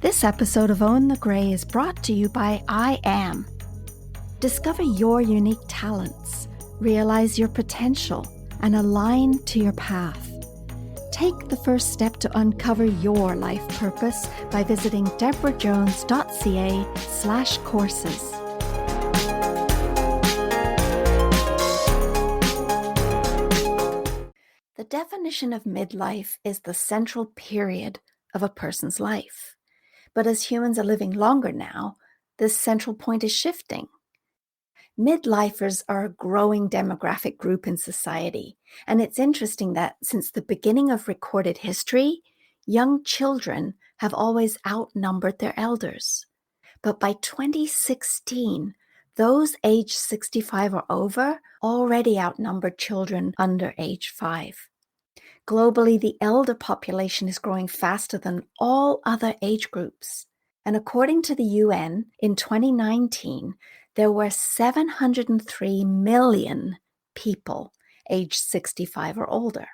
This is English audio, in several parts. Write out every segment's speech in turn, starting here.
This episode of Own the Grey is brought to you by I Am. Discover your unique talents, realize your potential, and align to your path. Take the first step to uncover your life purpose by visiting debrajones.ca/courses. The definition of midlife is the central period of a person's life. But as humans are living longer now, this central point is shifting. Midlifers are a growing demographic group in society, and it's interesting that since the beginning of recorded history, young children have always outnumbered their elders. But by 2016, those aged 65 or over already outnumbered children under age 5. Globally, the elder population is growing faster than all other age groups. And according to the UN, in 2019, there were 703 million people aged 65 or older.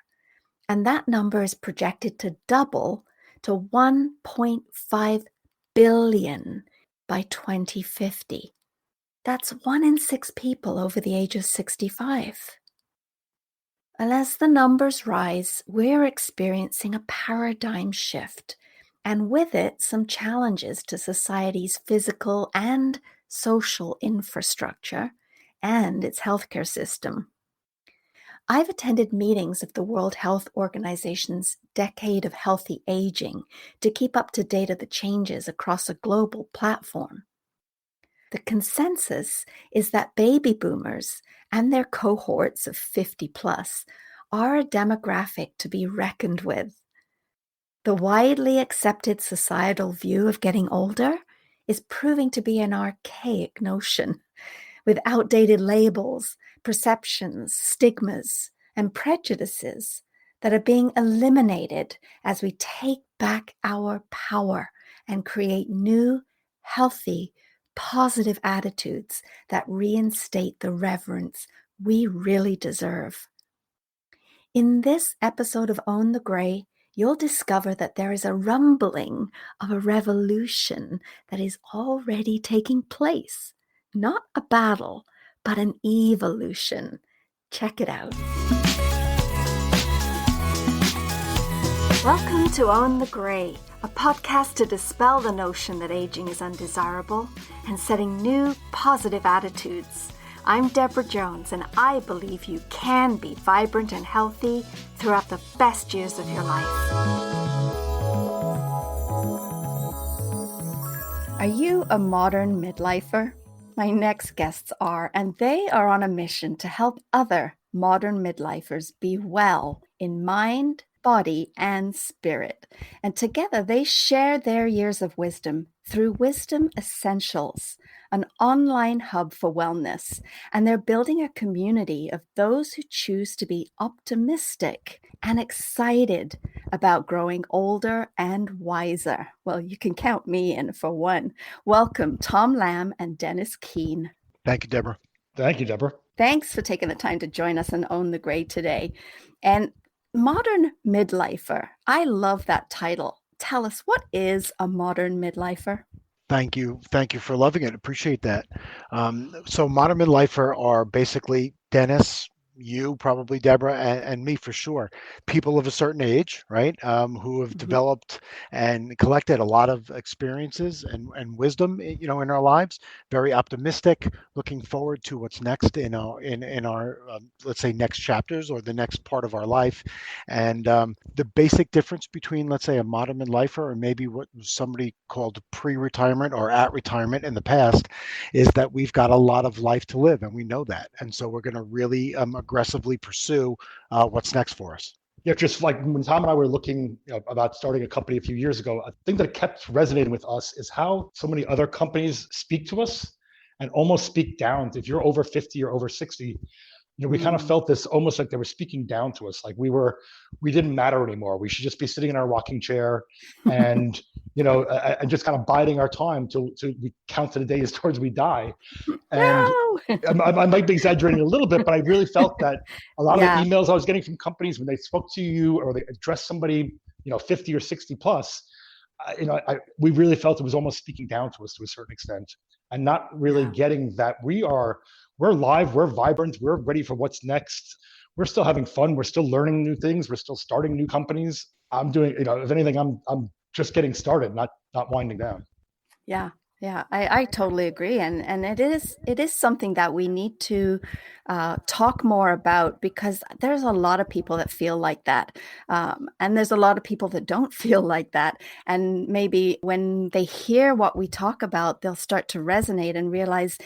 And that number is projected to double to 1.5 billion by 2050. That's 1 in 6 people over the age of 65. And as the numbers rise, we're experiencing a paradigm shift, and with it, some challenges to society's physical and social infrastructure and its healthcare system. I've attended meetings of the World Health Organization's Decade of Healthy Aging to keep up to date of the changes across a global platform. The consensus is that baby boomers and their cohorts of 50 plus are a demographic to be reckoned with. The widely accepted societal view of getting older is proving to be an archaic notion, with outdated labels, perceptions, stigmas, and prejudices that are being eliminated as we take back our power and create new, healthy, positive attitudes that reinstate the reverence we really deserve. In this episode of Own the Grey, you'll discover that there is a rumbling of a revolution that is already taking place. Not a battle, but an evolution. Check it out. Welcome to Own the Grey, a podcast to dispel the notion that aging is undesirable and setting new positive attitudes. I'm Debra Jones, and I believe you can be vibrant and healthy throughout the best years of your life. Are you a modern midlifer? My next guests are, and they are on a mission to help other modern midlifers be well in mind, body, and spirit. And together they share their years of wisdom through Wisdom Essentials, an online hub for wellness. And they're building a community of those who choose to be optimistic and excited about growing older and wiser. Well, you can count me in for one. Welcome, Tom Lamb and Dennis Keene. Thank you, Deborah. Thank you, Deborah. Thanks for taking the time to join us and Own the Grey today. And Modern Midlifer. I love that title. Tell us, what is a modern midlifer? Thank you. Thank you for loving it. Appreciate that. So modern midlifer are basically Dennis, you probably, Deborah, and me for sure. People of a certain age, right, who have developed and collected a lot of experiences and wisdom, in our lives. Very optimistic, looking forward to what's next in our let's say next chapters or the next part of our life. And the basic difference between, let's say, a modern midlifer or maybe what somebody called pre-retirement or at retirement in the past is that we've got a lot of life to live, and we know that. And so we're going to really aggressively pursue what's next for us. Yeah, just like when Tom and I were looking about starting a company a few years ago, a thing that kept resonating with us is how so many other companies speak to us and almost speak down. If you're over 50 or over 60, we kind of felt this almost like they were speaking down to us, like we didn't matter anymore. We should just be sitting in our rocking chair and and just kind of biding our time till we count to the days towards we die. And no! I might be exaggerating a little bit, but I really felt that a lot of the emails I was getting from companies when they spoke to you or they addressed somebody 50 or 60 plus, we really felt it was almost speaking down to us to a certain extent, and not really Yeah. getting that we're live, we're vibrant, we're ready for what's next. We're still having fun. We're still learning new things. We're still starting new companies. I'm doing, if anything, I'm just getting started, not winding down. Yeah, yeah, I totally agree, and it is something that we need to talk more about because there's a lot of people that feel like that, and there's a lot of people that don't feel like that, and maybe when they hear what we talk about, they'll start to resonate and realize,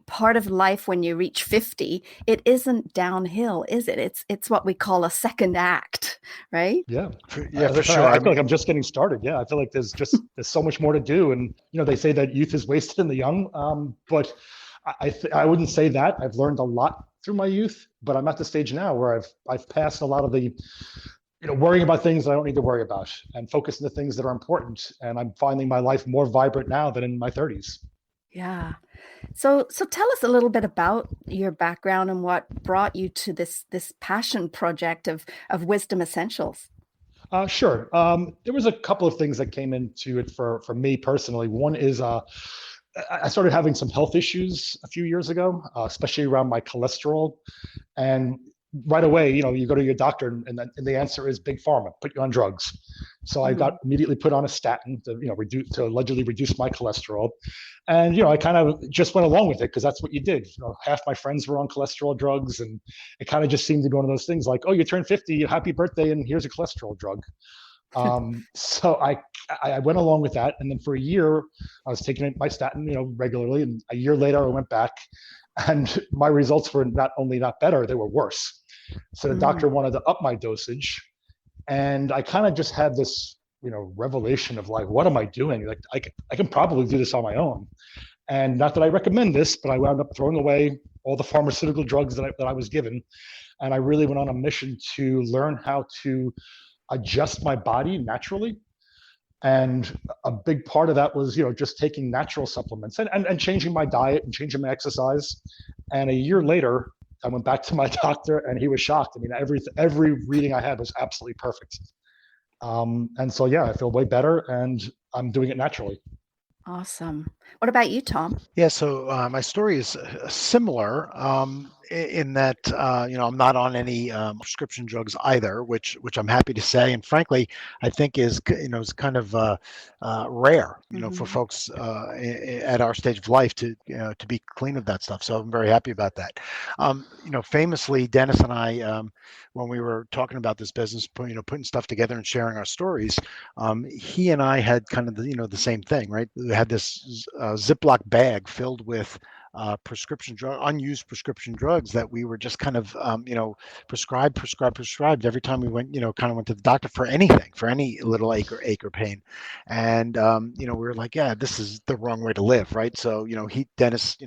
part of life when you reach 50, it isn't downhill, is it? It's what we call a second act, right? Yeah. Yeah, As I for said, sure. I I feel like mean, I'm just getting started. Yeah, I feel like there's so much more to do, and they say that youth is wasted in the young, but I wouldn't say that. I've learned a lot through my youth, but I'm at the stage now where I've passed a lot of the worrying about things I don't need to worry about and focus on the things that are important. And I'm finding my life more vibrant now than in my 30s. Yeah. So tell us a little bit about your background and what brought you to this passion project of Wisdom Essentials. Sure. There was a couple of things that came into it for me personally. One is I started having some health issues a few years ago, especially around my cholesterol. And right away, you go to your doctor, and the answer is big pharma, put you on drugs. So I got Mm. immediately put on a statin to reduce, to allegedly reduce my cholesterol. And I kind of just went along with it because that's what you did. Half my friends were on cholesterol drugs, and it kind of just seemed to be one of those things like, oh, you turned 50, happy birthday, and here's a cholesterol drug. So I went along with that, and then for a year I was taking my statin, regularly, and a year later I went back, and my results were not only not better, they were worse. So the doctor Mm. wanted to up my dosage, and I kind of just had this, revelation of like, what am I doing? Like, I can probably do this on my own. And not that I recommend this, but I wound up throwing away all the pharmaceutical drugs that I was given. And I really went on a mission to learn how to adjust my body naturally. And a big part of that was, just taking natural supplements and changing my diet and changing my exercise. And a year later, I went back to my doctor, and he was shocked. I mean, every reading I had was absolutely perfect. And so, yeah, I feel way better, and I'm doing it naturally. Awesome. What about you, Tom? yeah, so my story is similar in that I'm not on any prescription drugs either, which I'm happy to say, and frankly, I think is kind of rare, for Hmm. folks at our stage of life to be clean of that stuff. So I'm very happy about that. Famously, Dennis and I, when we were talking about this business, putting stuff together and sharing our stories, he and I had kind of the same thing, right? We had this Ziploc bag filled with unused prescription drugs that we were just kind of prescribed every time we went, kind of went to the doctor for anything, for any little ache or pain. And we were like, yeah, this is the wrong way to live, right? So Dennis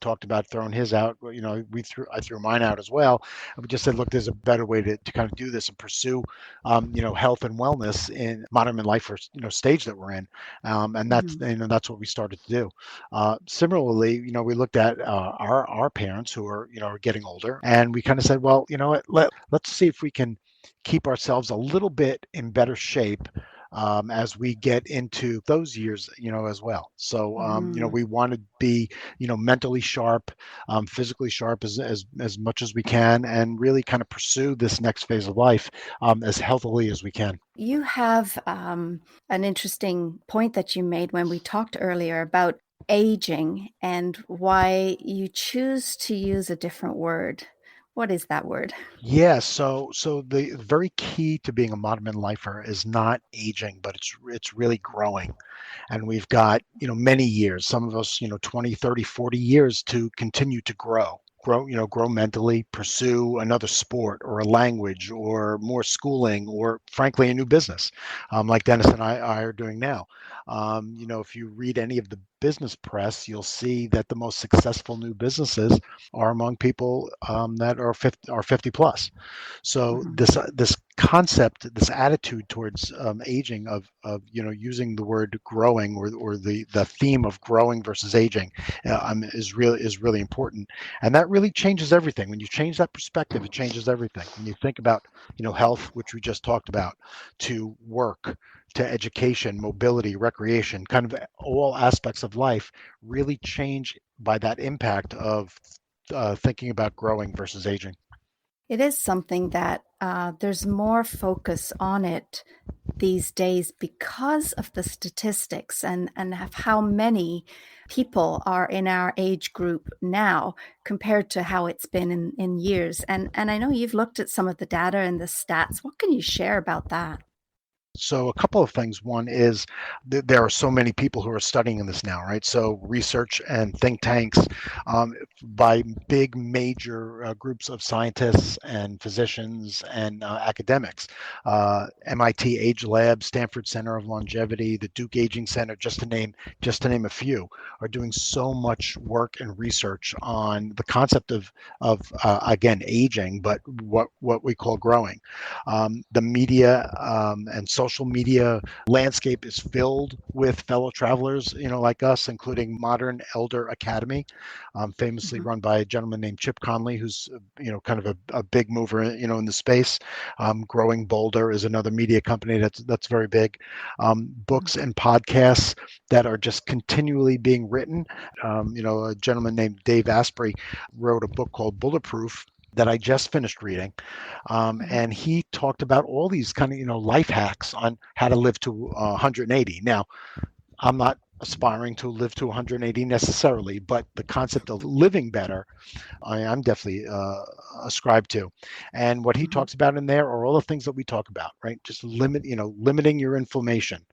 talked about throwing his out. I threw mine out as well. And we just said, look, there's a better way to kind of do this and pursue health and wellness in modern midlife, stage that we're in. And that's Hmm. that's what we started to do. Similarly, we looked at our parents who are getting older, and we kind of said, well, you know what, let's see if we can keep ourselves a little bit in better shape as we get into those years, as well. So, Hmm. we want to be, mentally sharp, physically sharp as much as we can, and really kind of pursue this next phase of life as healthily as we can. You have an interesting point that you made when we talked earlier about aging and why you choose to use a different word. What is that word? Yeah, so the very key to being a modern midlifer is not aging, but it's really growing. And we've got, many years, some of us, 20, 30, 40 years to continue to grow mentally, pursue another sport or a language or more schooling or frankly a new business, like Dennis and I are doing now. If you read any of the business press, you'll see that the most successful new businesses are among people that are 50 plus. So Hmm. this concept, this attitude towards aging of using the word growing or the theme of growing versus aging is really important, and that really changes everything. When you change that perspective, it changes everything. When you think about health, which we just talked about, to work, to education, mobility, recreation, kind of all aspects of life really change by that impact of thinking about growing versus aging. It is something that there's more focus on it these days because of the statistics and of how many people are in our age group now compared to how it's been in years. And I know you've looked at some of the data and the stats. What can you share about that? So a couple of things. One is there are so many people who are studying this now, right? So research and think tanks by big major groups of scientists and physicians and academics. MIT Age Lab, Stanford Center of Longevity, the Duke Aging Center, just to name a few, are doing so much work and research on the concept of again aging, but what we call growing. The media and social media landscape is filled with fellow travelers, like us, including Modern Elder Academy, famously run by a gentleman named Chip Conley, who's, kind of a big mover, in the space. Growing Boulder is another media company that's very big. Books and podcasts that are just continually being written. A gentleman named Dave Asprey wrote a book called Bulletproof that I just finished reading. And he talked about all these kind of, life hacks on how to live to 180. Now, I'm not aspiring to live to 180 necessarily, but the concept of living better, I'm definitely ascribed to. And what he talks about in there are all the things that we talk about, right? Just limiting your inflammation,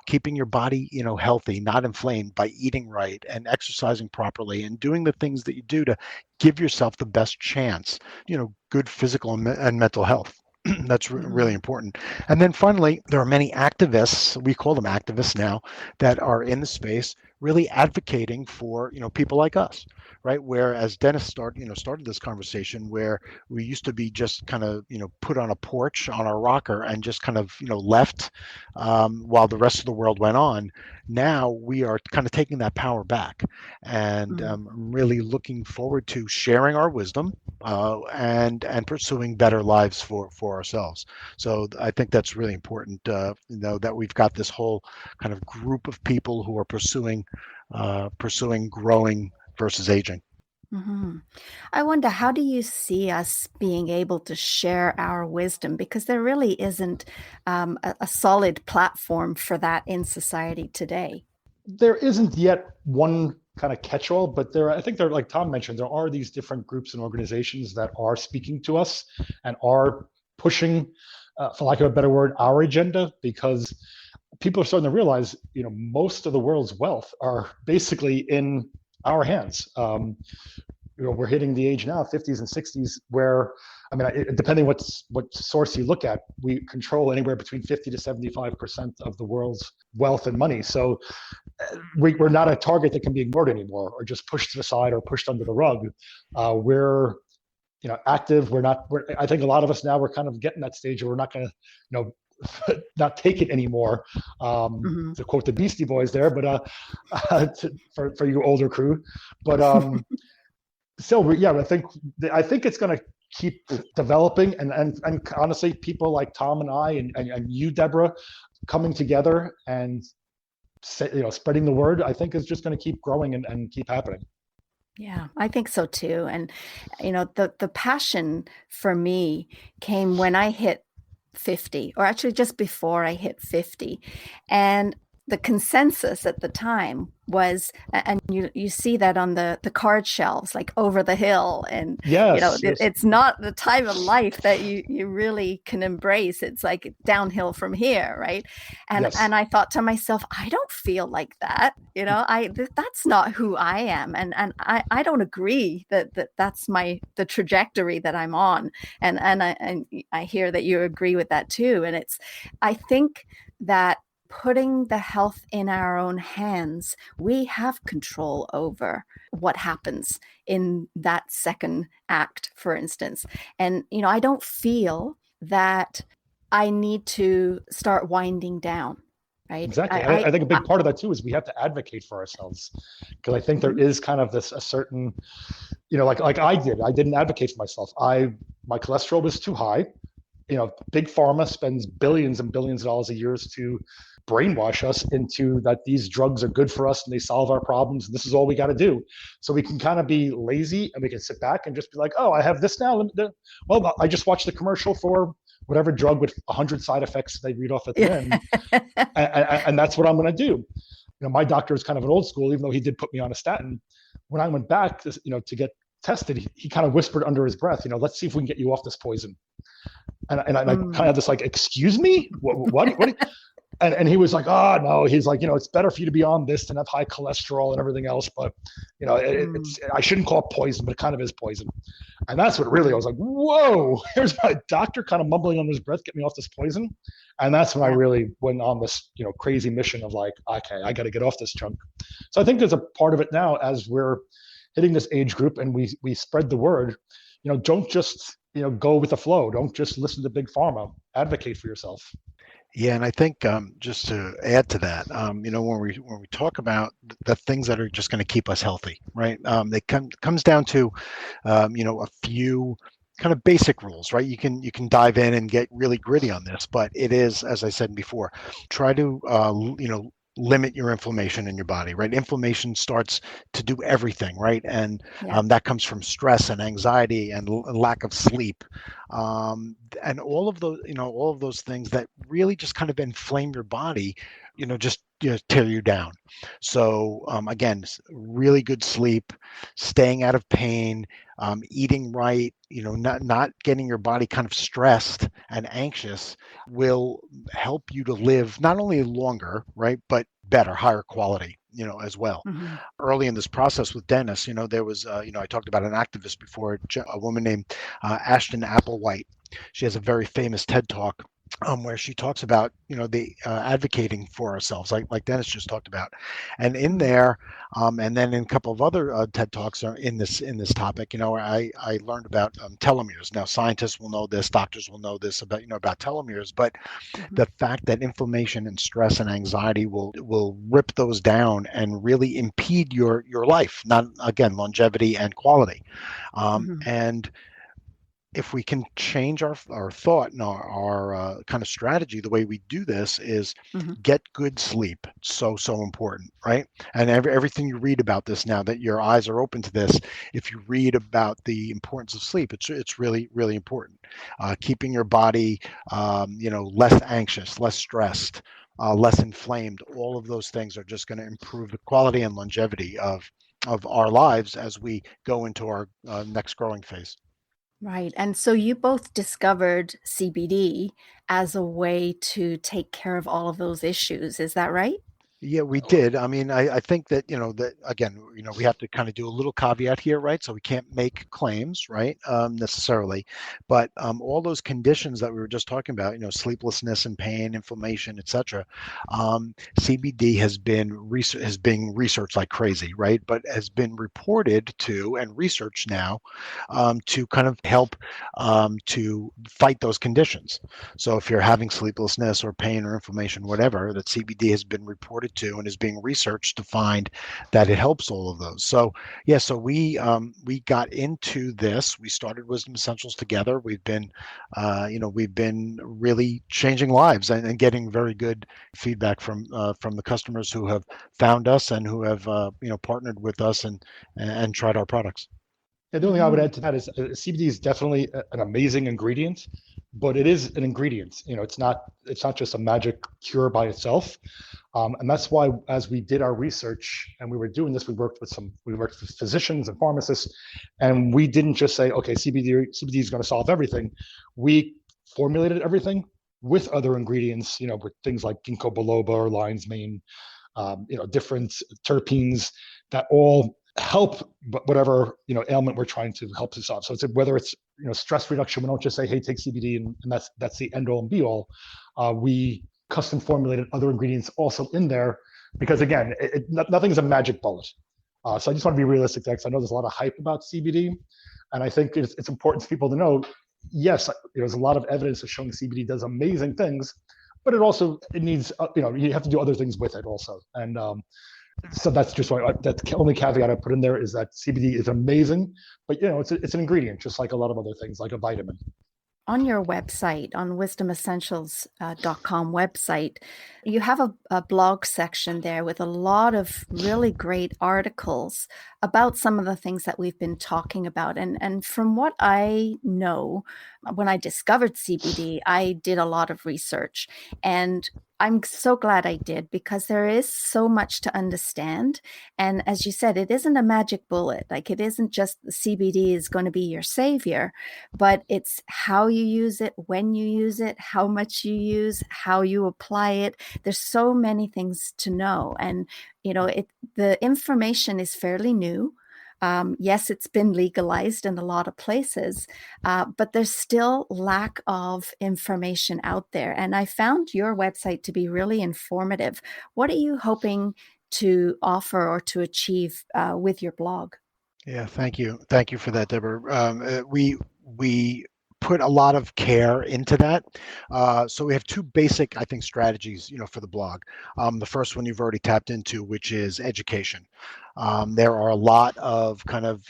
keeping your body, healthy, not inflamed by eating right and exercising properly and doing the things that you do to give yourself the best chance, good physical and mental health. That's really important. And then finally, there are many activists, we call them activists now, that are in the space really advocating for, people like us, right? Whereas Dennis started this conversation where we used to be just kind of, put on a porch on our rocker and just kind of, left while the rest of the world went on. Now we are kind of taking that power back, and I'm really looking forward to sharing our wisdom and pursuing better lives for ourselves. So I think that's really important. That we've got this whole kind of group of people who are pursuing growing versus aging. I wonder, how do you see us being able to share our wisdom? Because there really isn't a solid platform for that in society today. There isn't yet one kind of catch-all, but I think there, like Tom mentioned, there are these different groups and organizations that are speaking to us and are pushing, for lack of a better word, our agenda, because people are starting to realize, most of the world's wealth are basically in our hands. We're hitting the age now, 50s and 60s, where, depending what source you look at, we control anywhere between 50 to 75% of the world's wealth and money. So we're not a target that can be ignored anymore, or just pushed to the side or pushed under the rug. We're active. I think a lot of us now, we're kind of getting that stage where we're not going to, not take it anymore, to quote the Beastie Boys there, but for you older crew. But so yeah, I think it's going to keep developing, and honestly, people like Tom and I and you, Deborah, coming together and spreading the word, I think is just going to keep growing and keep happening. Yeah, I think so too. And the passion for me came when I hit 50, or actually just before I hit 50. And the consensus at the time was, and you see that on the card shelves, like over the hill, and yes. It's not the time of life that you really can embrace. It's like downhill from here, right? And Yes. and I thought to myself, I don't feel like that. That's not who I am, and I don't agree that's the trajectory that I'm on. And I hear that you agree with that too. And I think that putting the health in our own hands, we have control over what happens in that second act, for instance. And, I don't feel that I need to start winding down, right? Exactly. I think a big part of that too is we have to advocate for ourselves, because I think there is kind of a certain, like I didn't advocate for myself. My cholesterol was too high. big pharma spends billions and billions of dollars a year to brainwash us into that these drugs are good for us and they solve our problems. And this is all we got to do. So we can kind of be lazy and we can sit back and just be like, oh, I have this now. Well, I just watched the commercial for whatever drug with 100 side effects they read off at the end. And that's what I'm going to do. My doctor is kind of an old school, even though he did put me on a statin. When I went back to get tested, he kind of whispered under his breath, let's see if we can get you off this poison. And I kind of just like, excuse me, what? And he was like, oh no, he's like, it's better for you to be on this than have high cholesterol and everything else. But I shouldn't call it poison, but it kind of is poison. And that's what really, I was like, whoa, here's my doctor kind of mumbling under his breath, get me off this poison. And that's when I really went on this, crazy mission of like, okay, I got to get off this junk. So I think there's a part of it now as we're hitting this age group and we spread the word, don't just, go with the flow. Don't just listen to big pharma, advocate for yourself. Yeah, and I think just to add to that, when we talk about the things that are just going to keep us healthy, right? Comes down to, a few kind of basic rules, right? You can dive in and get really gritty on this, but it is, as I said before, try to limit your inflammation in your body, right? Inflammation starts to do everything, right? And that comes from stress and anxiety and lack of sleep, and all of those things that really just kind of inflame your body, just tear you down. So again, really good sleep, staying out of pain, eating right, not getting your body kind of stressed and anxious will help you to live not only longer, right, but better, higher quality, as well. Mm-hmm. Early in this process with Dennis, there was, I talked about an activist before, a woman named Ashton Applewhite. She has a very famous TED Talk where she talks about, the advocating for ourselves, like Dennis just talked about, and in there, and then in a couple of other TED Talks are in this topic, I learned about telomeres. Now, scientists will know this, doctors will know this about telomeres, but the fact that inflammation and stress and anxiety will rip those down and really impede your life, not again longevity and quality, and if we can change our thought and our kind of strategy, the way we do this is get good sleep. So important, right? And everything you read about this now that your eyes are open to this, if you read about the importance of sleep, it's really, really important. Keeping your body, less anxious, less stressed, less inflamed. All of those things are just going to improve the quality and longevity of our lives as we go into our next growing phase. Right. And so you both discovered CBD as a way to take care of all of those issues. Is that right? Yeah, we did. I mean, I think that, that again, we have to kind of do a little caveat here, right? So we can't make claims, right, necessarily. But all those conditions that we were just talking about, sleeplessness and pain, inflammation, etc. CBD has been researched like crazy, right? But has been reported to and researched now to kind of help to fight those conditions. So if you're having sleeplessness or pain or inflammation, whatever, that CBD has been reported to and is being researched to find that it helps all of those. So so we got into this. We started Wisdom Essentials together. We've been really changing lives and getting very good feedback from the customers who have found us and who have partnered with us and tried our products. Yeah, the only thing I would add to that is CBD is definitely an amazing ingredient, but it is an ingredient. It's not just a magic cure by itself. And that's why, as we did our research and we were doing this, we worked with physicians and pharmacists, and we didn't just say, okay, CBD is going to solve everything. We formulated everything with other ingredients, with things like ginkgo biloba or lion's mane, different terpenes that all help whatever ailment we're trying to help to solve. So it's whether it's stress reduction, we don't just say, hey, take CBD and that's the end all and be all. We custom formulated other ingredients also in there because again, nothing's a magic bullet. So I just want to be realistic there because I know there's a lot of hype about CBD, and I think it's important for people to know. Yes, there's a lot of evidence of showing CBD does amazing things, but it needs you have to do other things with it also. And so that's just why that's the only caveat I put in there is that CBD is amazing, but it's an ingredient just like a lot of other things, like a vitamin. on your website, on wisdomessentials.com website, you have a blog section there with a lot of really great articles about some of the things that we've been talking about. And from what I know, when I discovered CBD, I did a lot of research, and I'm so glad I did, because there is so much to understand. And as you said, it isn't a magic bullet. Like, it isn't just the CBD is going to be your savior, but it's how you use it, when you use it, how much you use, how you apply it. There's so many things to know. And, the information is fairly new. Yes, it's been legalized in a lot of places, but there's still lack of information out there. And I found your website to be really informative. What are you hoping to offer or to achieve with your blog? Yeah, thank you for that, Deborah. We put a lot of care into that. So we have two basic, I think, strategies, for the blog. The first one you've already tapped into, which is education. There are a lot of kind of,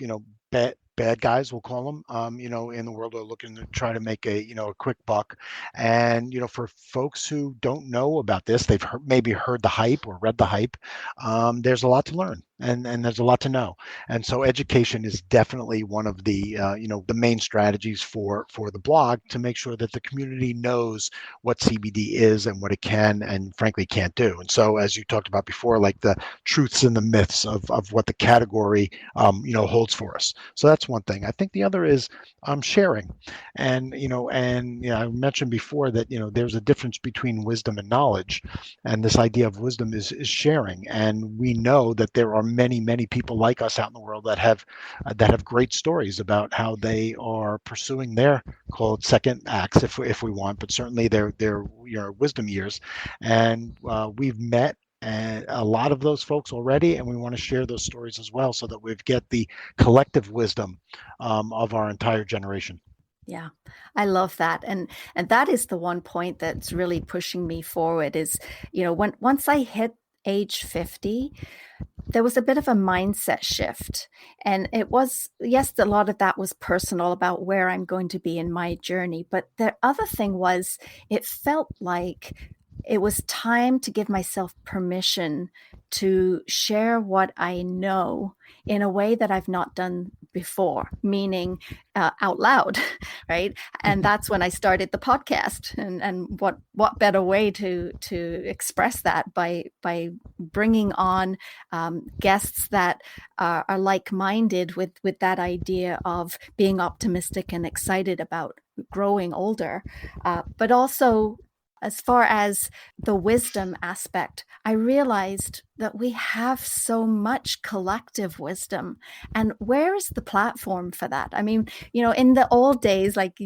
bad guys, we'll call them, in the world, are looking to try to make a quick buck. And, for folks who don't know about this, they've maybe heard the hype or read the hype. There's a lot to learn, and there's a lot to know. And so education is definitely one of the main strategies for the blog, to make sure that the community knows what CBD is and what it can and frankly can't do. And so, as you talked about before, like the truths and the myths of what the category holds for us. So that's one thing. I think the other is sharing. And I mentioned before that there's a difference between wisdom and knowledge, and this idea of wisdom is sharing. And we know that there are many people like us out in the world that have great stories about how they are pursuing their, call it, second acts, if we want, but certainly their wisdom years. And we've met and a lot of those folks already, and we want to share those stories as well, so that we get the collective wisdom of our entire generation. Yeah, I love that. And that is the one point that's really pushing me forward is, once I hit age 50, there was a bit of a mindset shift. And it was, yes, a lot of that was personal about where I'm going to be in my journey. But the other thing was, it felt like it was time to give myself permission to share what I know in a way that I've not done before, meaning out loud, right? And that's when I started the podcast. And what better way to express that by bringing on guests that are like-minded with that idea of being optimistic and excited about growing older, but also, as far as the wisdom aspect, I realized that we have so much collective wisdom. And where is the platform for that? I mean, in the old days, like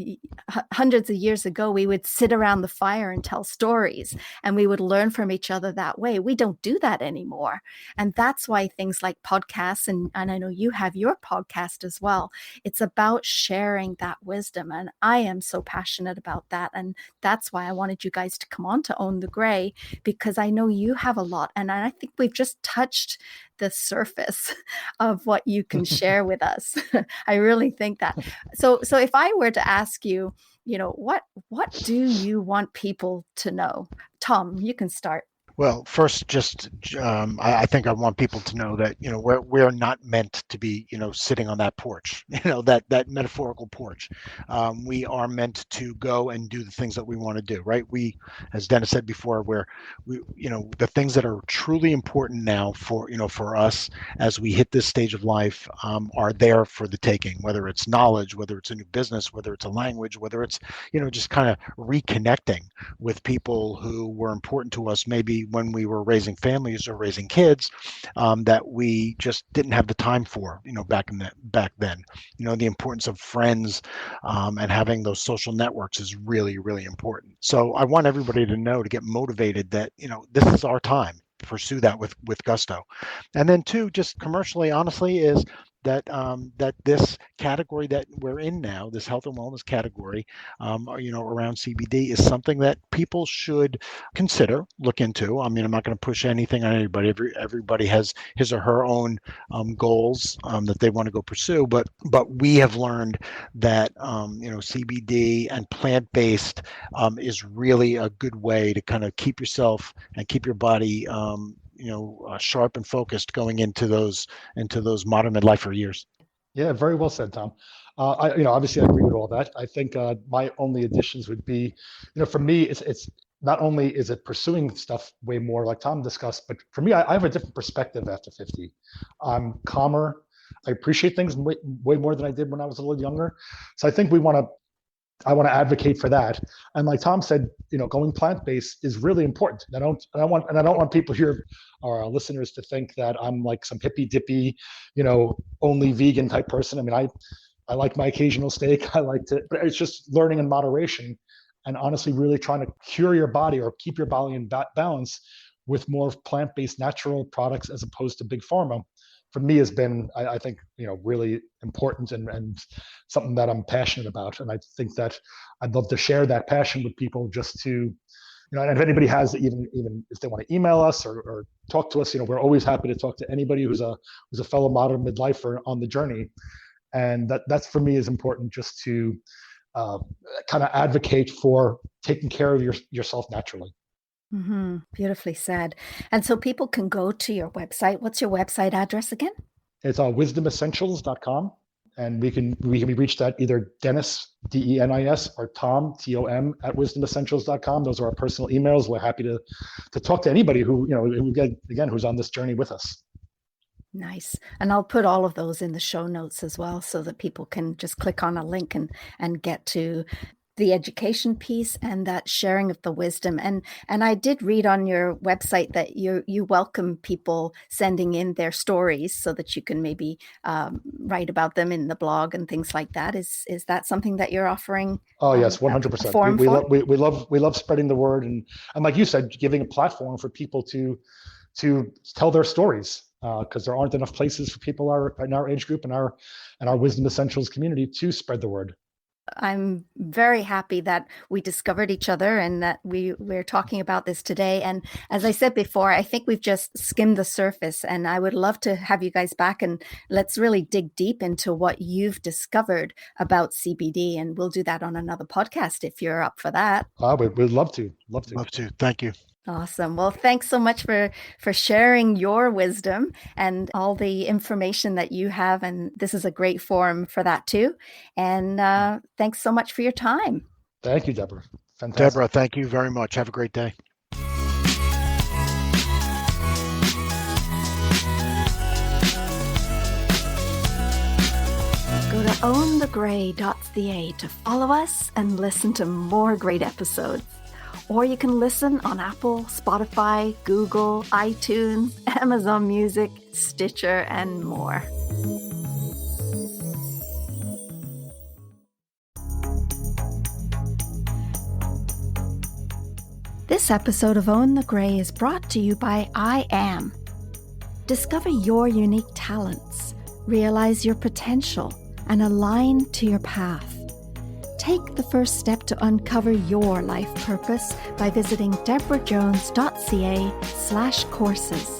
hundreds of years ago, we would sit around the fire and tell stories, and we would learn from each other that way. We don't do that anymore. And that's why things like podcasts, and I know you have your podcast as well, it's about sharing that wisdom. And I am so passionate about that. And that's why I wanted you guys to come on to Own the Gray, because I know you have a lot. And I think we've just touched the surface of what you can share with us. I really think that. So if I were to ask you, what do you want people to know? Tom, you can start. Well, first, just I think I want people to know that we're not meant to be sitting on that porch, that metaphorical porch. We are meant to go and do the things that we want to do, right? We, as Dennis said before, we the things that are truly important now for us as we hit this stage of life are there for the taking. Whether it's knowledge, whether it's a new business, whether it's a language, whether it's just kind of reconnecting with people who were important to us, maybe when we were raising families or raising kids, that we just didn't have the time for, back then. The importance of friends and having those social networks is really, really important. So I want everybody to know, to get motivated, that this is our time. Pursue that with gusto. And then two, just commercially, honestly, is that this category that we're in now, this health and wellness category, around CBD, is something that people should consider, look into. I mean, I'm not going to push anything on anybody. Everybody has his or her own goals that they want to go pursue, but we have learned that CBD and plant-based is really a good way to kind of keep yourself and keep your body sharp and focused going into those modern midlifer years. Yeah, very well said, Tom. Obviously I agree with all that. I think my only additions would be, for me, it's not only is it pursuing stuff way more like Tom discussed, but for me, I have a different perspective after 50. I'm calmer. I appreciate things way more than I did when I was a little younger. So I think I want to advocate for that. And like Tom said, going plant-based is really important. I don't want people here, or our listeners, to think that I'm like some hippy dippy, only vegan type person. I mean, I like my occasional steak. But it's just learning in moderation, and honestly, really trying to cure your body or keep your body in balance with more plant-based natural products as opposed to big pharma. For me, has been, I think, really important and something that I'm passionate about. And I think that I'd love to share that passion with people, just to, and if anybody has, even if they want to email us or talk to us, we're always happy to talk to anybody who's a fellow modern midlifer on the journey. And that's for me is important, just to kind of advocate for taking care of yourself naturally. Mm-hmm. Beautifully said. And so people can go to your website. What's your website address again? It's wisdomessentials.com. And we can be reached at either Dennis, DENIS, or Tom, TOM, at wisdomessentials.com. Those are our personal emails. We're happy to talk to anybody who's on this journey with us. Nice. And I'll put all of those in the show notes as well, so that people can just click on a link and get to the education piece and that sharing of the wisdom. And I did read on your website that you welcome people sending in their stories so that you can maybe write about them in the blog and things like that. Is that something that you're offering? Oh yes, 100%. We love spreading the word, and like you said, giving a platform for people to tell their stories, because there aren't enough places for people in our age group and our Wisdom Essentials community to spread the word. I'm very happy that we discovered each other and that we're talking about this today. And as I said before, I think we've just skimmed the surface, and I would love to have you guys back and let's really dig deep into what you've discovered about CBD. And we'll do that on another podcast if you're up for that. We'd love to. Love to. Thank you. Awesome. Well, thanks so much for sharing your wisdom and all the information that you have. And this is a great forum for that too. And thanks so much for your time. Thank you, Deborah. Fantastic. Deborah, thank you very much. Have a great day. Go to ownthegray.ca to follow us and listen to more great episodes. Or you can listen on Apple, Spotify, Google, iTunes, Amazon Music, Stitcher, and more. This episode of Own the Gray is brought to you by I Am. Discover your unique talents, realize your potential, and align to your path. Take the first step to uncover your life purpose by visiting debrajones.ca/courses.